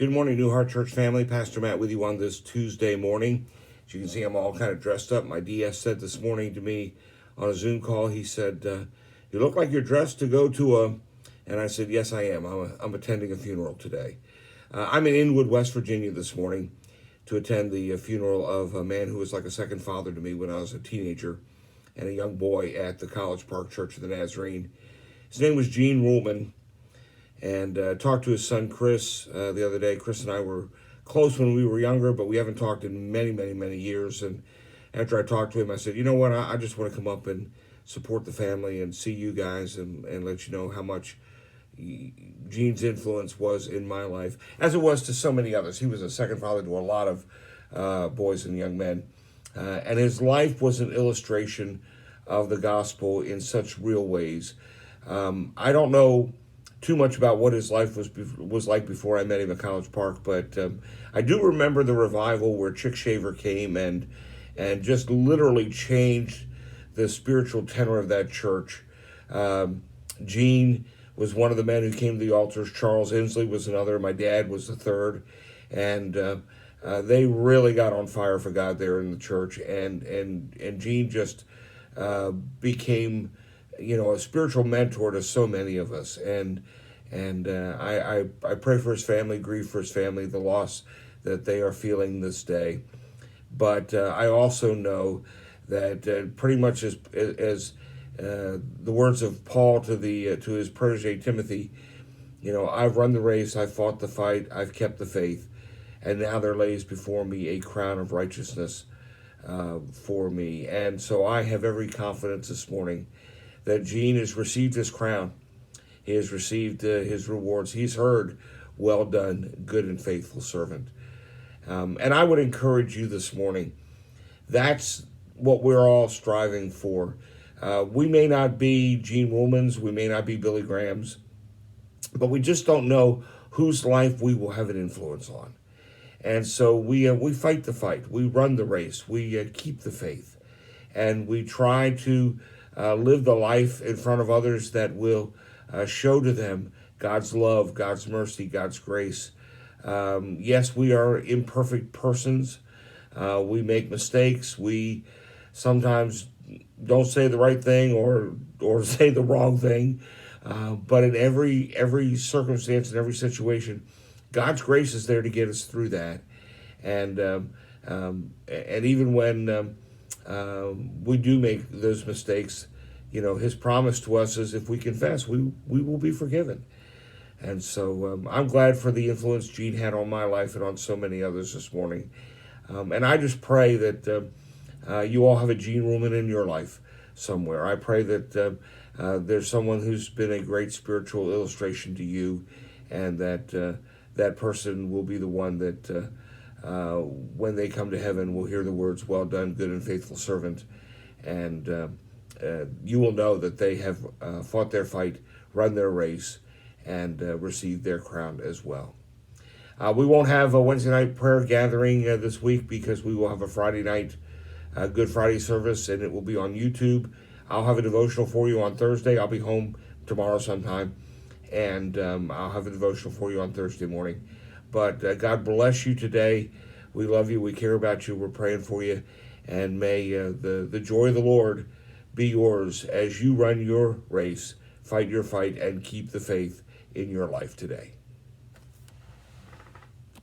Good morning, New Heart Church family. Pastor Matt with you on this Tuesday morning. As you can see, I'm all kind of dressed up. My DS said this morning to me on a Zoom call, he said, you look like you're dressed to go to a... And I said, yes, I am. I'm attending a funeral today. I'm in Inwood, West Virginia this morning to attend the funeral of a man who was like a second father to me when I was a teenager and a young boy at the College Park Church of the Nazarene. His name was Gene Ruhlman. And talked to his son, Chris, the other day. Chris and I were close when we were younger, but we haven't talked in many, many, many years. And after I talked to him, I said, you know what, I just want to come up and support the family and see you guys and let you know how much Gene's influence was in my life, as it was to so many others. He was a second father to a lot of boys and young men. And his life was an illustration of the gospel in such real ways. I don't know too much about what his life was like before I met him at College Park, but I do remember the revival where Chick Shaver came and just literally changed the spiritual tenor of that church. Gene was one of the men who came to the altars. Charles Inslee was another. My dad was the third, and they really got on fire for God there in the church. And Gene just became, a spiritual mentor to so many of us. And I pray for his family, grieve for his family, the loss that they are feeling this day. But I also know that pretty much as the words of Paul to his protege Timothy, I've run the race, I've fought the fight, I've kept the faith, and now there lays before me a crown of righteousness for me. And so I have every confidence this morning that Gene has received his crown. He has received his rewards. He's heard, well done, good and faithful servant. And I would encourage you this morning, that's what we're all striving for. We may not be Gene Ruhlman's, we may not be Billy Graham's, but we just don't know whose life we will have an influence on. And so we fight the fight. We run the race. We keep the faith. And we try to live the life in front of others that will show to them God's love, God's mercy, God's grace. Yes, we are imperfect persons. We make mistakes. We sometimes don't say the right thing or say the wrong thing. But in every circumstance, in every situation, God's grace is there to get us through that. And even when we do make those mistakes, his promise to us is if we confess, we will be forgiven. And so I'm glad for the influence Gene had on my life and on so many others this morning. And I just pray that you all have a Gene Ruhlman in your life somewhere. I pray that there's someone who's been a great spiritual illustration to you, and that that person will be the one that when they come to heaven will hear the words, well done, good and faithful servant. And you will know that they have fought their fight, run their race, and received their crown as well. We won't have a Wednesday night prayer gathering this week because we will have a Friday night Good Friday service, and it will be on YouTube. I'll have a devotional for you on Thursday. I'll be home tomorrow sometime, and I'll have a devotional for you on Thursday morning. But God bless you today. We love you. We care about you. We're praying for you. And may the joy of the Lord be yours as you run your race, fight your fight, and keep the faith in your life today.